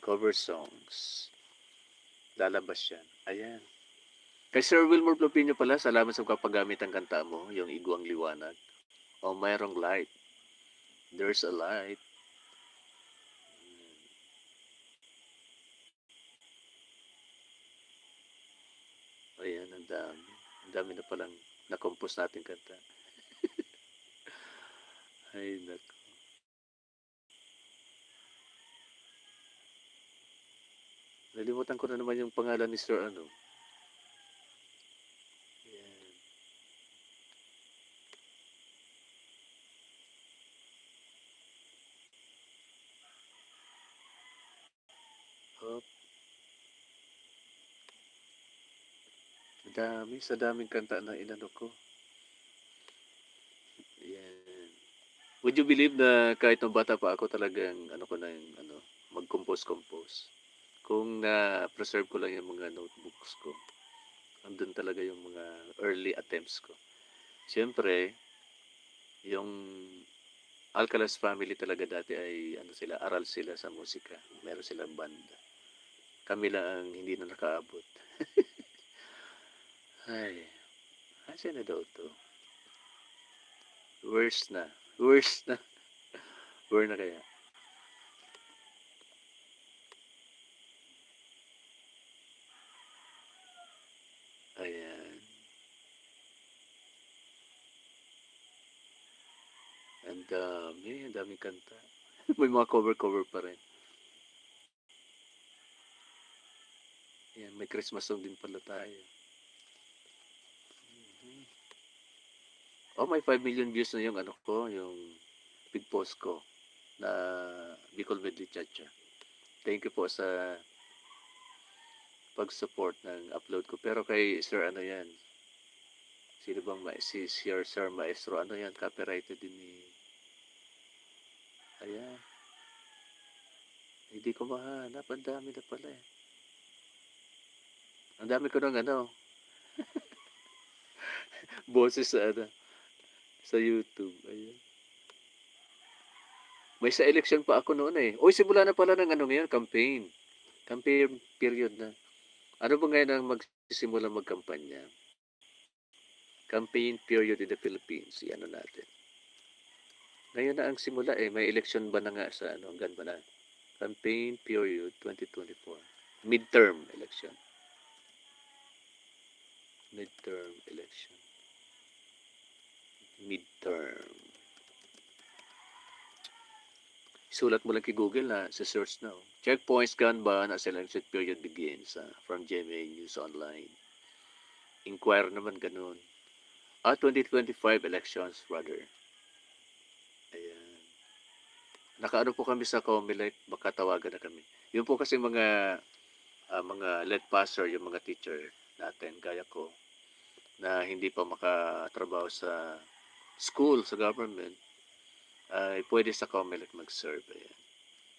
Cover songs. Lalabas yan. Ayan. Kay Sir Wilmer Plopino pala, salamat sa kapagamit ng kanta mo, yung Iguang Liwanag. O, mayroong light. There's a light. Ayan, ang dami. Ang dami na palang na-compose natin kanta. Ay, nako. Nalimutan ko na naman yung pangalan ni Sir ano. Yan. Hop. Dami, sa daming kanta na inano ko. Yan. Would you believe na kahit nung bata pa ako talagang ano ko na yung ano, mag-compose. Kung na-preserve ko lang yung mga notebooks ko, andun talaga yung mga early attempts ko. Siyempre, yung Alcalas family talaga dati ay ano sila, aral sila sa musika. Meron silang banda. Kami lang ang hindi na nakaabot. Ay, asa na daw to? Worst na. Worst na. Where na kaya? Ayan. Ang daming kanta. May mga cover-cover pa rin. Ayan, may Christmas song din pala tayo. Mhm. Oh, may 5 million views na yung ano ko, yung big post ko na Bicol Medley Chacha. Thank you po sa pag-support ng upload ko. Pero kay Sir ano yan, sino bang si Sir Maestro, ano yan, copyrighted din ni, ayan, hindi ko mahanap, ang dami na pala eh. Ang dami ko ng ano, boses sa ano, sa YouTube, ayan. May sa election pa ako noon eh. Uy, simula na pala ng ano ngayon, campaign. Campaign period na. Ano ba ngayon ang magsisimula magkampanya? Campaign period in the Philippines. Ano natin. Ngayon na ang simula eh. May election ba na nga sa ano? Hanggang ba na? Campaign period 2024. Midterm election. Midterm election. Midterm. Sulat mo lang kay Google na sa search na. Checkpoints gun ban as election period begins from GMA News Online. Inquire naman ganun. 2025 elections rather. Ayan. Nakaano po kami sa Comelec, baka tawagan na kami. Yun po kasi mga lead passer, yung mga teacher natin, gaya ko, na hindi pa makatrabaho sa school, sa government, ay pwede sa Comelec mag-serve. Ayan.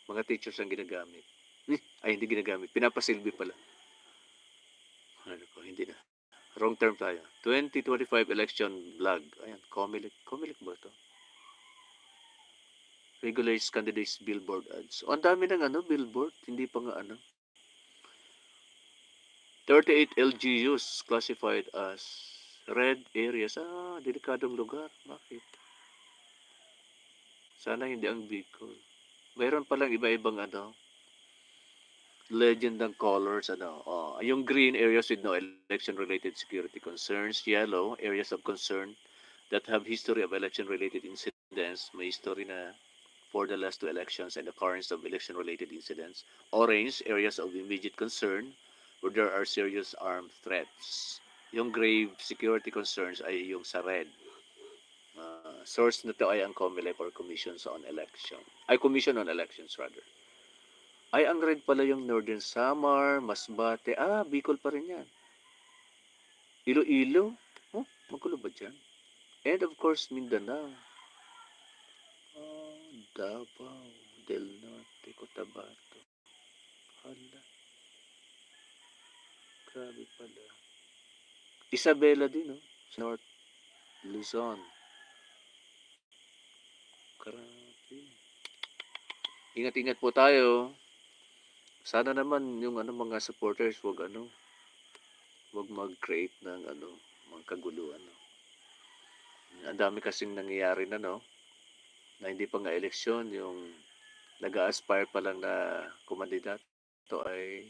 Mga teachers ang ginagamit. Ay, hindi ginagamit. Pinapasilbi pala. Ano ko, hindi na. Wrong term tayo. 2025 election vlog. Ayan, Comelec. Comelec ba ito? Regulates candidates billboard ads. Oh, ang dami ng ano, billboard. Hindi pa nga ano. 38 LGUs classified as red areas. Delikadong lugar. Bakit? Sana hindi ang Bicol. Mayroon palang iba-ibang ano, legend ng colors. Yung green areas with no election-related security concerns. Yellow, areas of concern that have history of election-related incidents. May history na for the last two elections and occurrence of election-related incidents. Orange, areas of immediate concern where there are serious armed threats. Yung grave security concerns ay yung sa red. Source nito ay ang COMELEC or Commissions on Election. Ay, Commission on Elections rather. Ay, ang red pala yung Northern Samar, Masbate. Bicol pa rin yan. Iloilo. Oh, magulo ba dyan? And of course, Mindanao. Davao, Del Norte, Cotabato. Hala, grabe pala. Isabela din, no? North Luzon. Grabe. Ingat-ingat po tayo. Sana naman yung mga supporters wag mag-create ng mga kaguluhan. No? Ang dami kasing nangyayari na hindi pa nga eleksyon, yung nag-aspire pa lang na kumandidato ay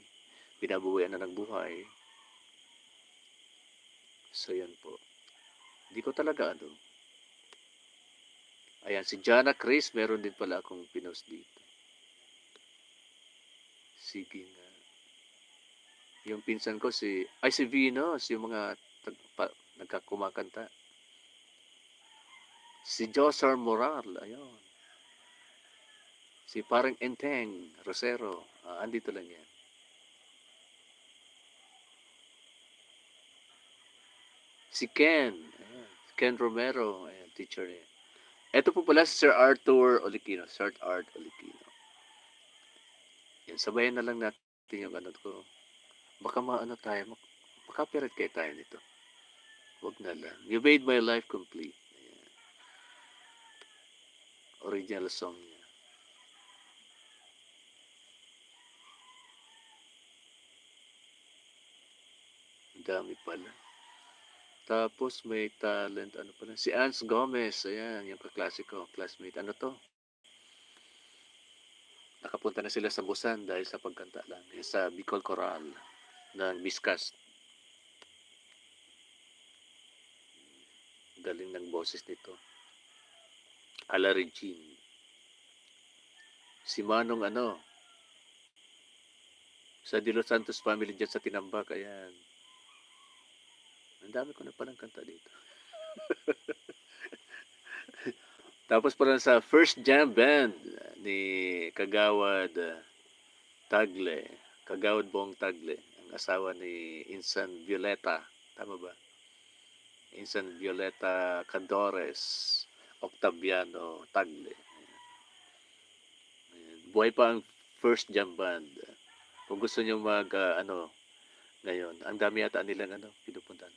binabuhian na ng buhay. So yan po. Hindi ko talaga Ayan, si Jana Chris, meron din pala akong pinost dito. Sige nga. Yung pinsan ko si Venus, yung mga nagkakumakanta. Si Josar Moral, ayun. Si parang Enteng Rosero, andito lang yan. Si Ken, ayan. Ken Romero, ayan, teacher niya. Ito po pala si Sir Arthur Olikino, Sir Art Olikino. Yan, sabayan na lang natin yung ano ko. Baka maano tayo, makapirate kayo tayo nito. Wag na lang. You made my life complete. Ayan. Original song niya. Ang dami pala. Tapos may talent, ano pala, si Ans Gomez, ayan, yung kaklase ko, classmate. Ano to? Nakapunta na sila sa Busan dahil sa pagkanta lang. Sa Bicol Coral ng Biscas. Galing ng boses nito. Ala Regine. Si Manong ano, sa De Los Santos family dyan sa Tinambak, ayan. Ang dami ko na palang kanta dito. Tapos parang sa first jam band ni Kagawad Tagle, Kagawad Bong Tagle, ang asawa ni Insan Violeta. Tama ba? Insan Violeta Cadores, Octaviano Tagle. Ayan. Buhay pa ang first jam band. Kung gusto niyo mag ano ngayon, ang dami yata nilang ano pinupuntahan.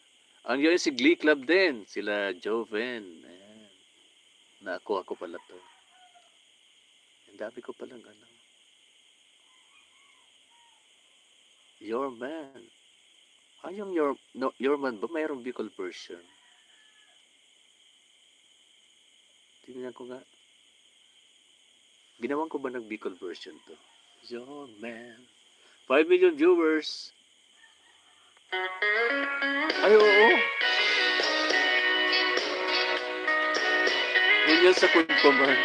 Ang yun si Glee Club din, sila Joven. Ayan. Nakuha ko pala to. Ang dami ko palang ano. Your Man. Yung Your Man ba? Mayroong Bicol version. Tingnan ko nga. Ginawan ko ba ng Bicol version to? Your Man. 5 million viewers. Ay, oo. Yun sa Kunpaman.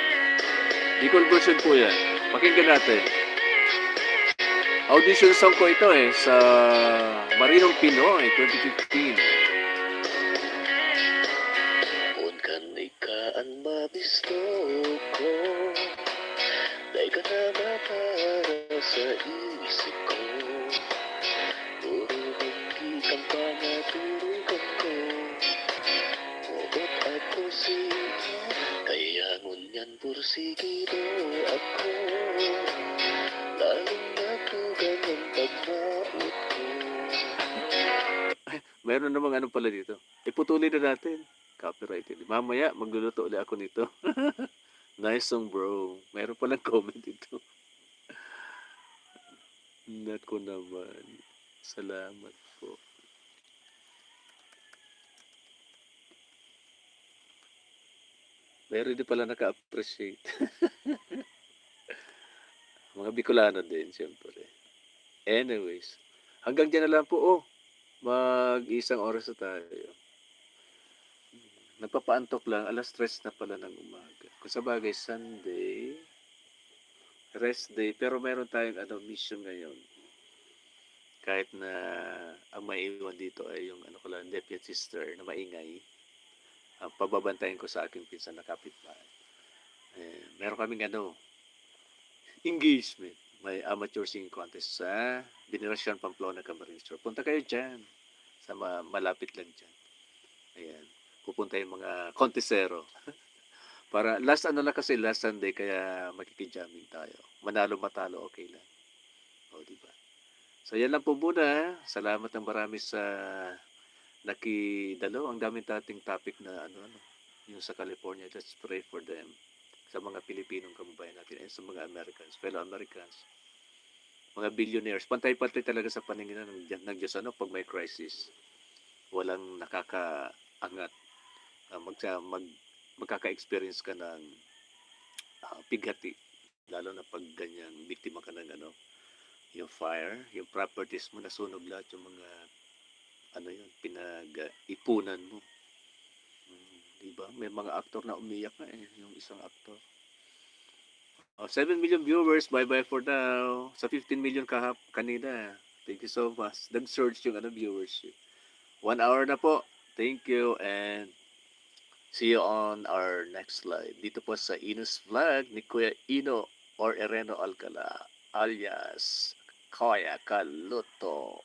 Bicol version po yan. Pakinggan natin. Audition song ko ito sa Marinong Pinoy 2015. Kung kanay ka ang mabisto ko, dahil ka na para sa isip ko, puro hindi kang pangaturugan ko, mabot ako siya, kaya ngunyan pursigido ako, lalong natugan ang pagmaot ko. Meron namang ano pala dito. Iputulin na natin. Copyrighted. Mamaya, magluluto ulit ako nito. Nice song, bro. Meron palang comment dito. Nako naman. Salamat po. Meron din pala naka-appreciate. Mga Bicolano din, siyempre. Anyways, hanggang dyan na lang po. Mag-isang oras na tayo. Nagpapaantok lang, alas 3 na pala ng umaga. Kung sa bagay, Sunday, rest day, pero meron tayong mission ngayon. Kahit na ang maiwan dito ay yung deputy sister na maingay, ang pababantayan ko sa aking pinsan na kapitbahay. Meron kaming engagement. May amateur singing contest sa Veneracion Pamplona Camarines Store. Punta kayo dyan. Sa malapit lang dyan. Ayan. Pupunta yung mga contestero. Para last kasi last Sunday kaya makikijamming tayo. Manalo matalo okay lang. Diba? So yan lang po muna. Salamat ng marami sa nakidalo. Ang daming dating topic na yung sa California. Let's pray for them. Sa mga Pilipinong kababayan natin at sa mga Americans, fellow Americans, mga billionaires. Pantay-pantay talaga sa paningin ng Diyos pag may crisis. Walang nakakaangat. Magkaka-experience ka ng pighati. Lalo na pag ganyan, biktima ka ng yung fire, yung properties mo, nasunog lahat yung mga pinag-ipunan mo. Diba? May mga aktor na umiyak na yung isang aktor. 7 million viewers, bye-bye for now. Sa 15 million kanina. Thank you so much. Nag-search yung viewership. 1 hour na po. Thank you and see you on our next live. Dito po sa Ino's Vlog ni Kuya Ino or Ereno Alcala alias Koya Kaluto.